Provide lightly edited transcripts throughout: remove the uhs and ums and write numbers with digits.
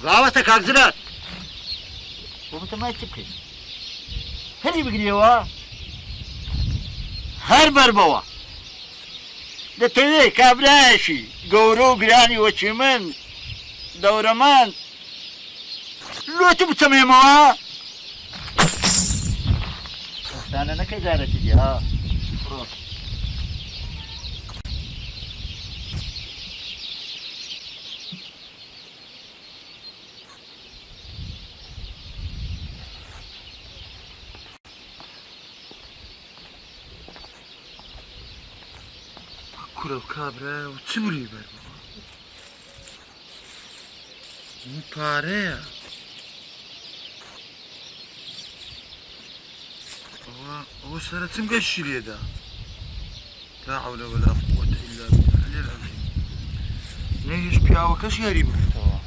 غاوەتە کاکزرات بۆ بتەمای چ بکەیت هەری بگریەوە هەر بەربەوە دەتەوێت کابرایەشی گەورە و گرانی وەچی من دەورەمان لۆت بچەمێمەوە دەستانە نەکەی جارێکی دی ها بڕۆ کورە و کابرا و چ بوری بەرەوە این پارەیە ئەوە سەرەتم گەشتی لێدا لا حول ولا قوة إلا بالله العظيم نەیهێش پیاوەکەش یاری بکردەوە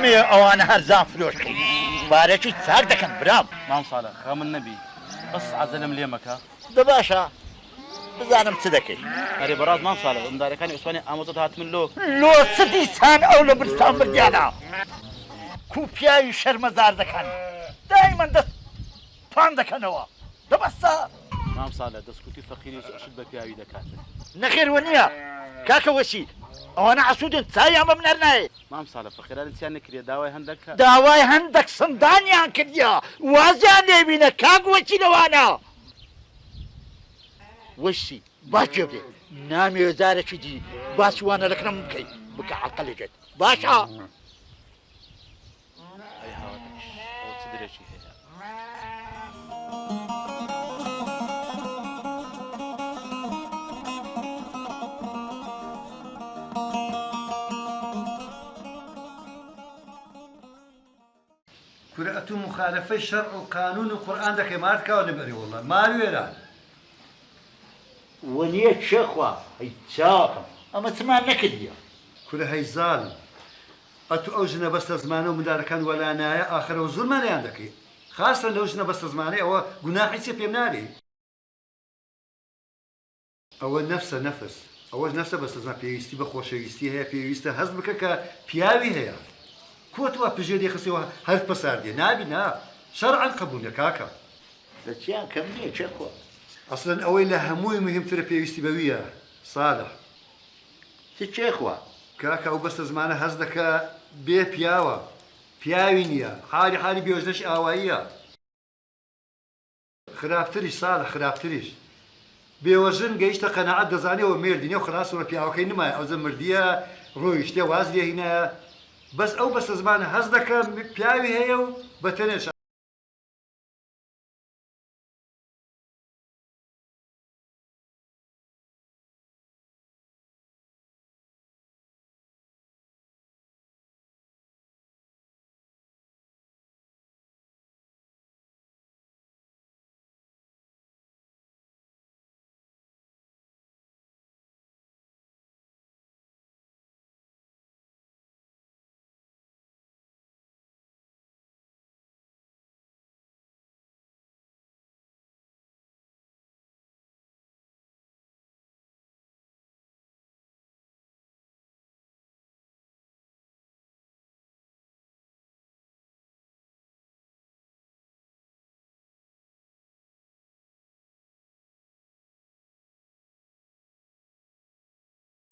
ئەوانە هەرزان فرۆشکەی وارێکی چاک دەکەن برام. مام ساڵە خەمن نەبی بەس عەزەلم لێ مەکە. دە باشە بزانم چ دەکەی. ئەرێ بەڕاست مام ساڵە ئەمدارەکانی عوسمانی ئامۆزەت هاتمن لۆ چ دیسان ئەو لە برستان بردیانە کوپیاوی شەرمەزار دەکەن دایمەن دەست پان دەکەنەوە دەبەستە. مام ساڵە دەستکوتی فەقیری شت بە پیاوی دەکات. نەخێروە نییە کاکە وەسی ئەوانە حەسوودن چایان بە منەر نایە. مام ساڵە فەقیرانی چیان نەکرێ داوای هەندێک داوای هەندێک سندانیان کردیا وازیان لێبینە کاک وەچی لەوانە. وەسی باش بێ نامی وێزارێکی دی باسی وانە لەکرم بکەی بکە عەقڵ لێجێت باشە. ئەی هاوادەش ئەوە چ درێژی هەیە. كره أتو مخالفة الشرع وقانون القرآن ده كمارت كاو نبري والله ما ويران وەنیە چێخوا ئەی چاقم ئەمە چمان نەکردیە. كره هاي زال أتو أوجنا بس زمانه ومدار كان ولا نايا آخر وظلم أنا عندك خاصة لو أوجنا بس زمانه أو جناح يصير بيمناري أول نفس أول نفسه بس زمان بيستي بخوش يستي هي بيستي هزبك كبياوي هي كوتوا بجدي خسوا هل بساردي نابي نا شرعا قبول كاكا دەچیان کەم نییە چێخوا. أصلا أول هموي مهم ترى بيستي بويا صالح چ چێخوا كاكا أو بس زمانه هزدك بي بياوا بياوينيا حالي بيوجنش آوائية خرابتريش صالح خرابتريش بيوجن جيشتا قناعات دزاني وميردينيا وخلاص ولا بياوكي نما أو زمرديا رويشتيا وازليا هنا بس أو بس زمان هزدك بياوي هيو بتنش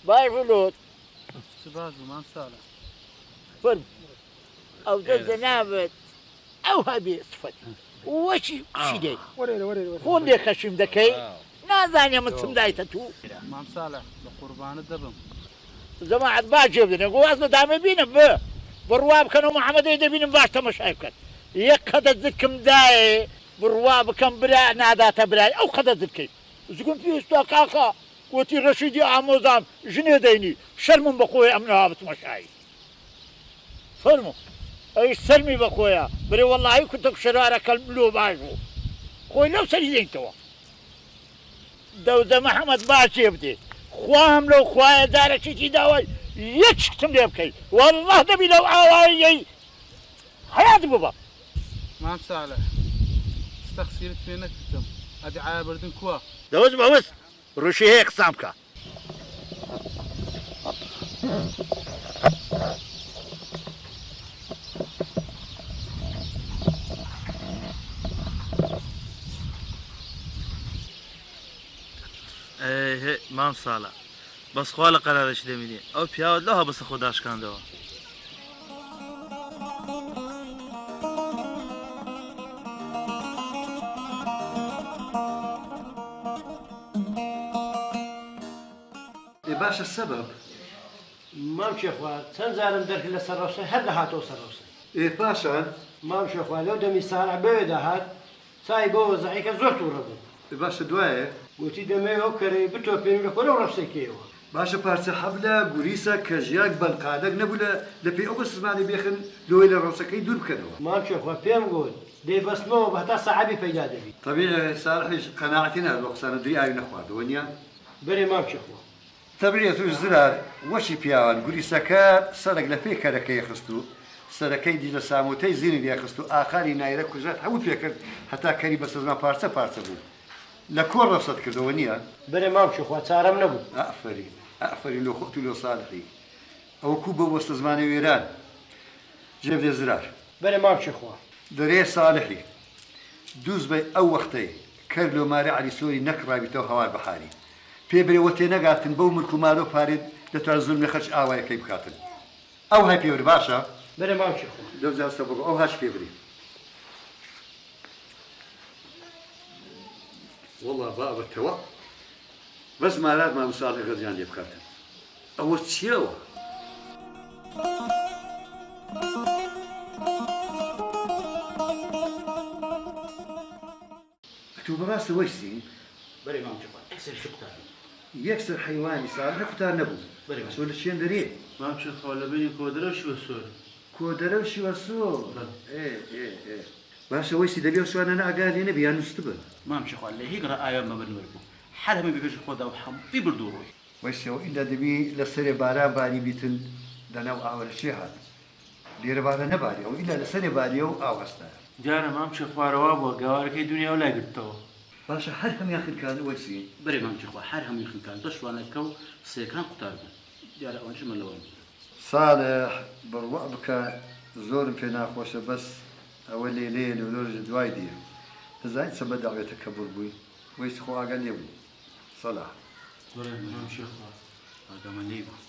باش بلوت سباز مام ساڵە فرم ئەو دە جەنابەت ئەو هەبێ سفەت وەچی چی دەی خۆم لێ خەشیم دەکەی نازانێ من چم دایتە تو. مام ساڵە بە قوربانت دەبم. زەماعەت باجێ بدەنێ گۆواز بە دامە بینم بە بڕوا بکەنەوە محەممەدەی دەبینم باش تەمەشای بکەن یەک قەدە زتکم دایێ بڕوا بکەم برا ناداتە برای ئەو قەدە زتکەی زگم پێویستە کاکە وتی ڕەشیدی ئامۆزام ژنێ دەینی شەرمم بە خۆی ئەم نەها بتمەشایی فەرموو ئەی سەرمی بە خۆیە برێ وەڵاهی کوتە شەرارەکە لۆ باش بوو خۆی لەو سەری دێنیتەوە دەودە محەممەد باچێ بدێ خوام لەو خوایە دارەچێکی داوای یەک شتم لێ بکەیت وەڵڵاه دەبی لەو ئاوایەی حەیات ببە. مام ساڵە ستەخسیرت پێ نەکردم ئەدی ئایا بردن کووە دەوەست بەوەست ڕوشی هەیە قسام بکە. مام ساڵە بەس خوا لە قەرارەش دەمینێ ئەو پیاوە لەوها بەسە خۆداشکاندەوە. باش السبب مام شێخوا چەند جارم دەرکرد لە سەرڕەوسە هەر دەهاتەوە سەرڕەوسە. پاشان مام شێخوا لەو دەمی ساڵح بەوێ دەهات چای بۆ وەزعیکە زۆر تووڕە بوو. باشە دوایە گوتی دەمەوێت ئەو کەرەی بتۆپێن لە خۆرە ڕەوسەکەیەوە. باشە پارچە حەبلە گوریسە کەژیاک بەنقادەک نەبوو لە پێی ئەو بە زمانی بێخن لۆی لە ڕەوسەکەی دوور بکەنەوە. مام شێخوا پێم گوت دەیبەستمەوە بە هەتا سەعابی پەیدا دەبی. طبیعی ساڵحیش قەناعەتی نەبوو بە قسانە دوی ئاوی نەخواردەوە نییە؟ بەرێ مام شێخوا طبیعی توش زرار وەشی پیاوان گوریسەکە سەرێک لە پێی کەرەکەی خست و سەرەکەی دی لە سامۆتەی زیری دیاخست و ئاخاری نایرە کوژات هەموو پێکرد هەتا کەری بە سەزمان پارچە پارچە بوو لە کۆڕ ڕەفسەت کردەوە نییە بەرێ مامچی خوا چارەم نەبوو ئەفەرین ئەفەرین لۆ خۆت و لۆ ساڵحی ئەوە کوو بە وەستە زمانی وێران جێبدێ زرار بەرێ مامچی خوا دەرێ ساڵحی دووز بە ئەو وەختەی کەر لۆمارە علی سۆری نەکڕاویتەوە هەوار بەحاری پێ برێوە تێنەگاتن بەو ملک و مالۆ پارێت دەتوان زولمە خەرج ئاوایەکەی بکاتن ئەو های پێور باشە بەرێ مامچی خوا دەوزاستە بڕۆ ئەو هاش پێ بری وەڵا بابەتەوە بەس مالات مام ساڵی غەزیان لێ بکاتن ئەوە چیەوە تو بەڕاستە وەیسی بەرێ مامچی خوا ئەکسەر شوقتان یەکسەر حیوانی ساڵح کوتار نەبوو سۆ لە چێن دەرێ مامچی خوا لە بینی کۆدرە شوە سۆر کۆدەرە و شیوە سۆ باشە وەیسی دەبێ شوانە ئاگادێ نەبی یان نووست بن مامچی خوا لە هیچ ئایا مەبەر بوو هەر هەمووی بەپێش خۆدا و هەمووی بردو ڕۆی وەیسەوە ئیندا دەبی لە سەرێ باران باری بیتن دەناو ئاوەرە چێ هات لێرە بارە نەباری ئەو ئیلا لە سەرێ باریە و ئاوەستە جارە مامچی خوارەوە بووە گاوارەکەی دنیا و لایگرتەوە باشە هەر هەمیان خنکان وەیسی بەرێ مامچی خوا هەر هەمووی خنکان دەشوانەکە و سێکان قوتار بوون دیارە ئەوەنش مەلەوە ساڵح بڕوا بکە زۆرم پێ ناخۆشە بەس ئەوە لێلەیە لەولۆژ دوای دیە دەزانیت چەند بەداوێتە کە بڕ بووی وەیسی خۆ ئاگەر لێ بوو سەلاح بەرێ مامچی خوا ئاگەمە لێ بوو